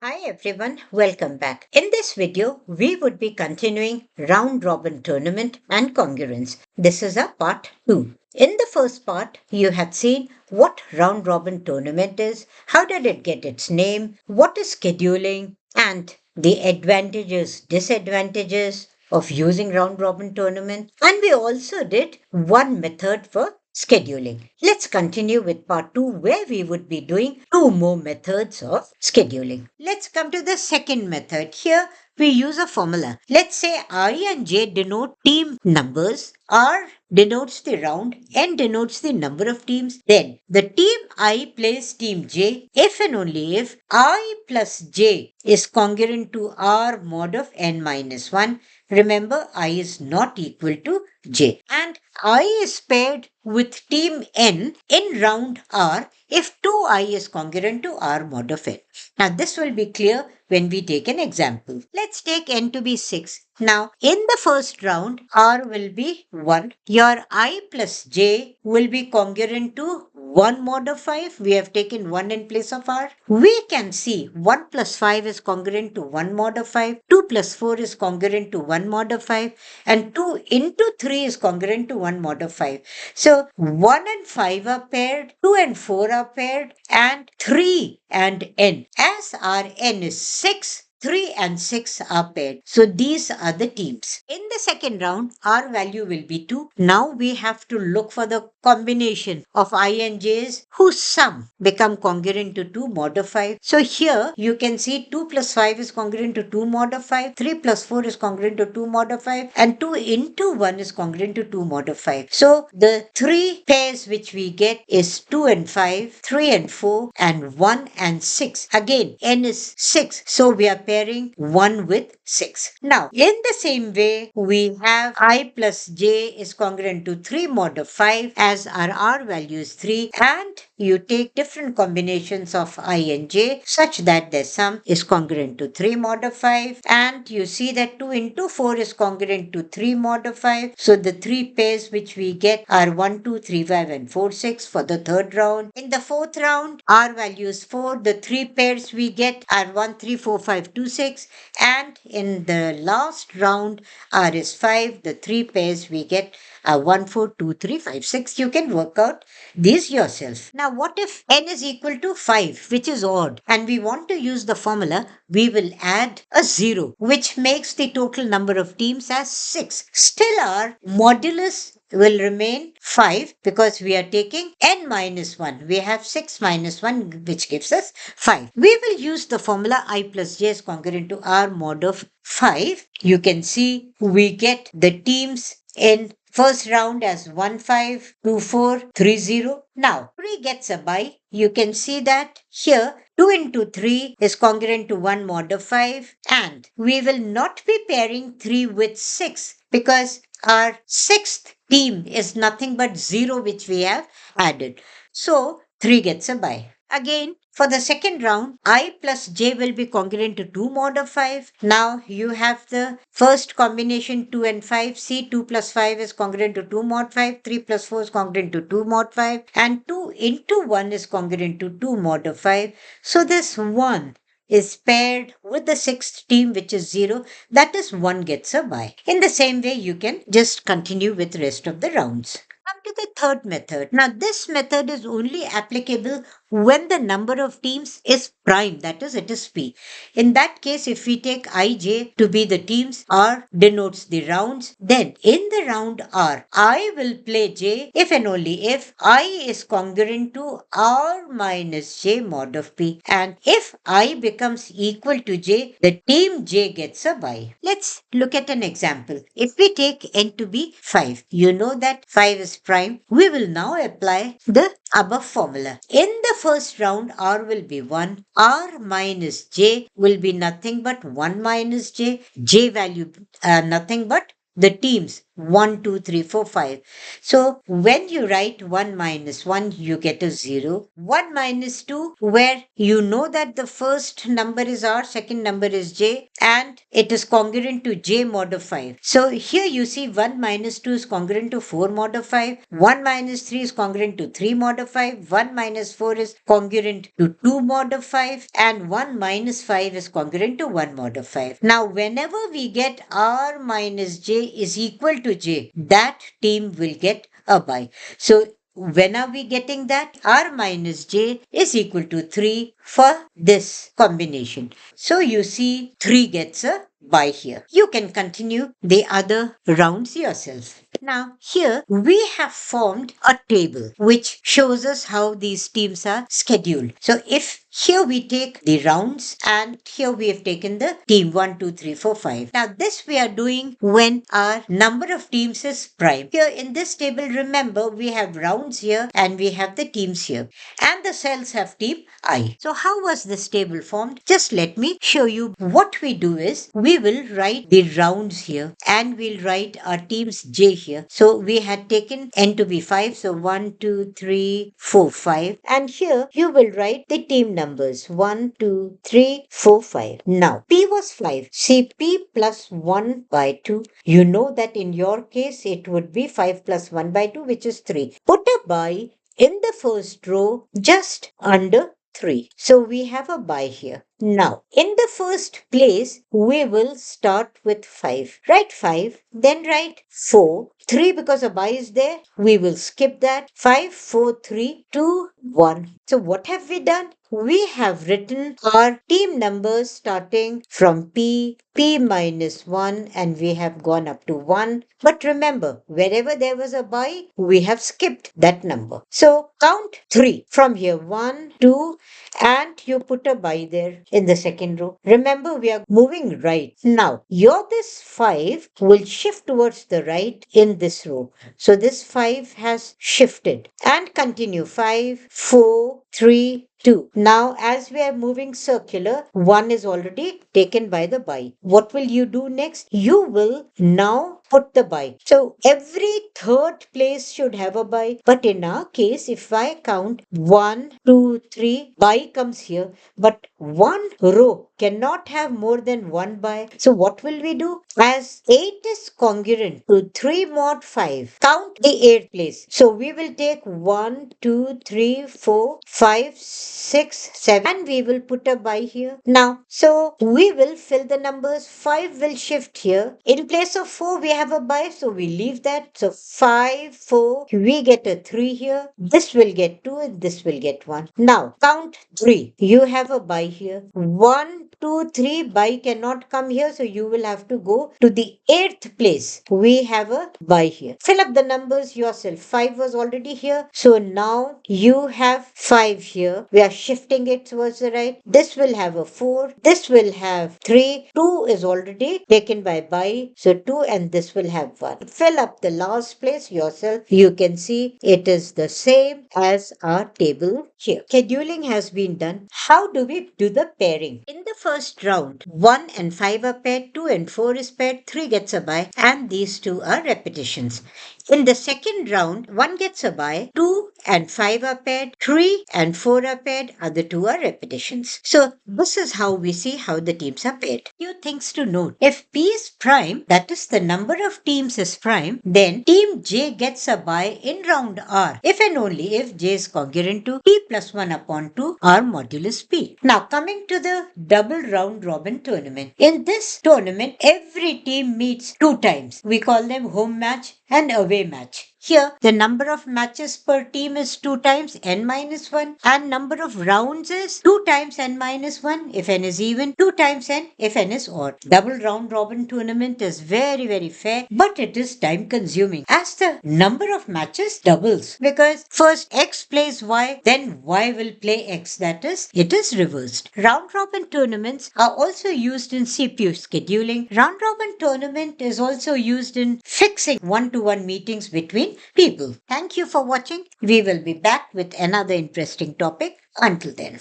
Hi everyone, welcome back. In this video, we would be continuing round robin tournament and congruence. This is our part 2. In the first part, you had seen what round robin tournament is, how did it get its name, what is scheduling, and the advantages, disadvantages of using round robin tournament. And we also did one method for scheduling. Let's continue with part 2 where we would be doing two more methods of scheduling. Let's come to the second method. Here we use a formula. Let's say I and J denote team numbers. R denotes the round, N denotes the number of teams. Then the team I plays team J if and only if I plus J is congruent to R mod of N minus 1. Remember, I is not equal to J. And I is paired with team N in round R if 2I is congruent to R mod of N. Now this will be clear when we take an example. Let's take N to be 6. Now in the first round R will be 1. Your I plus J will be congruent to 1 mod of 5. We have taken 1 in place of R. We can see 1 plus 5 is congruent to 1 mod of 5. 2 plus 4 is congruent to 1 mod of 5. And 2 into 3 is congruent to 1 mod of 5. So 1 and 5 are paired, 2 and 4 are paired, and 3 and n. As our n is 6, 3 and 6 are paired. So these are the teams. In the second round, our value will be 2. Now we have to look for the combination of I and j's whose sum become congruent to 2 mod of 5. So here you can see 2 plus 5 is congruent to 2 mod of 5, 3 plus 4 is congruent to 2 mod of 5, and 2 into 1 is congruent to 2 mod of 5. So the three pairs which we get is 2 and 5, 3 and 4, and 1 and 6. Again, n is 6. So we are pairing 1 with 6. Now, in the same way, we have I plus j is congruent to 3 mod of 5 as our R value is 3, and you take different combinations of I and j such that their sum is congruent to 3 mod of 5, and you see that 2 into 4 is congruent to 3 mod of 5. So the three pairs which we get are 1, 2, 3, 5 and 4, 6 for the third round. In the fourth round, R value is 4. The three pairs we get are 1, 3, 4, 5, 2, 6. And in the last round, R is 5. The three pairs we get are 1, 4, 2, 3, 5, 6. You can work out these yourself. Now, what if n is equal to 5, which is odd, and we want to use the formula? We will add a 0, which makes the total number of teams as 6. Still, our modulus will remain 5 because we are taking n minus 1. We have 6 minus 1, which gives us 5. We will use the formula I plus j is congruent to R mod of 5. You can see we get the teams in first round as 1, 5, 2, 4, 3, 0. Now, 3 gets a by. You can see that here 2 into 3 is congruent to 1 mod of 5, and we will not be pairing 3 with 6 because our sixth team is nothing but 0 which we have added. So 3 gets a by. Again, for the second round, I plus j will be congruent to 2 mod of 5. Now you have the first combination 2 and 5. See, 2 plus 5 is congruent to 2 mod 5. 3 plus 4 is congruent to 2 mod 5. And 2 into 1 is congruent to 2 mod of 5. So this 1 is paired with the sixth team, which is 0. That is 1 gets a by. In the same way, you can just continue with rest of the rounds. Come to the third method. Now, this method is only applicable when the number of teams is prime, that is, it is P. In that case, if we take IJ to be the teams, R denotes the rounds, then in the round R, I will play J if and only if I is congruent to R minus J mod of P. And if I becomes equal to J, the team J gets a by. Let's look at an example. If we take N to be 5, you know that 5 is prime. We will now apply the above formula. In the first round, R will be 1. R minus J will be nothing but 1 minus J. J value nothing but the teams 1, 2, 3, 4, 5. So when you write 1 minus 1, you get a 0. 1 minus 2, where you know that the first number is R, second number is J, and it is congruent to J mod of 5. So here you see 1 minus 2 is congruent to 4 mod of 5. 1 minus 3 is congruent to 3 mod of 5. 1 minus 4 is congruent to 2 mod of 5. And 1 minus 5 is congruent to 1 mod of 5. Now, whenever we get R minus J is equal to J, that team will get a buy. So when are we getting that? R minus J is equal to 3 for this combination. So you see 3 gets a buy here. You can continue the other rounds yourself. Now here we have formed a table which shows us how these teams are scheduled. So if here we take the rounds and here we have taken the team 1, 2, 3, 4, 5. Now this we are doing when our number of teams is prime. Here in this table, remember we have rounds here and we have the teams here. And the cells have team I. So how was this table formed? Just let me show you. What we do is we will write the rounds here and we'll write our teams J here. So we had taken n to be 5. So 1, 2, 3, 4, 5. And here you will write the team numbers 1, 2, 3, 4, 5. Now P was 5. See P plus 1 by 2. You know that in your case it would be 5 plus 1 by 2, which is 3. Put a by in the first row just under 3. So we have a by here. Now, in the first place, we will start with 5. Write 5, then write 4. 3 because a by is there. We will skip that. 5, 4, 3, 2, 1. So what have we done? We have written our team numbers starting from P, P minus 1, and we have gone up to 1. But remember, wherever there was a by, we have skipped that number. So count 3 from here. 1, 2, and you put a by there in the second row. Remember, we are moving right. Now, this 5 will shift towards the right in this row. So this 5 has shifted. And continue. 5, 4, 3, 2. Now, as we are moving circular, 1 is already taken by the by. What will you do next? You will now put the by. So, every third place should have a by. But in our case, if I count 1, 2, 3, by comes here. But one row cannot have more than one by. So, what will we do? As 8 is congruent to 3 mod 5, count the 8th place. So, we will take 1, 2, 3, 4, 5, 6, 7, and we will put a by here. Now, so we will fill the numbers. 5 will shift here. In place of 4, we have a by, so we leave that. So 5, 4, we get a 3 here. This will get 2 and this will get 1. Now, count 3. You have a by here. 1, 2, 3, by cannot come here, so you will have to go to the 8th place. We have a by here. Fill up the numbers yourself. 5 was already here, so now you have 5 here. We are shifting it towards the right. This will have a 4. This will have 3. 2 is already taken by, so 2, and this will have 1. Fill up the last place yourself. You can see it is the same as our table here. Scheduling has been done. How do we do the pairing? In the first round, 1 and 5 are paired, 2 and 4 is paired, 3 gets a by, and these two are repetitions. In the second round, 1 gets a by, 2 and 5 are paired, 3 and 4 are paired, other 2 are repetitions. So this is how we see how the teams are paired. Few things to note. If P is prime, that is the number of teams is prime, then team J gets a by in round R, if and only if J is congruent to P plus 1 upon 2 R modulus P. Now coming to the double round robin tournament. In this tournament, every team meets 2 times. We call them home match and away match. Here, the number of matches per team is 2 times n minus 1, and number of rounds is 2 times n minus 1 if n is even, 2 times n if n is odd. Double round robin tournament is very, very fair, but it is time consuming as the number of matches doubles, because first x plays y, then y will play x, that is, it is reversed. Round robin tournaments are also used in CPU scheduling. Round robin tournament is also used in fixing one-to-one meetings between people. Thank you for watching. We will be back with another interesting topic. Until then.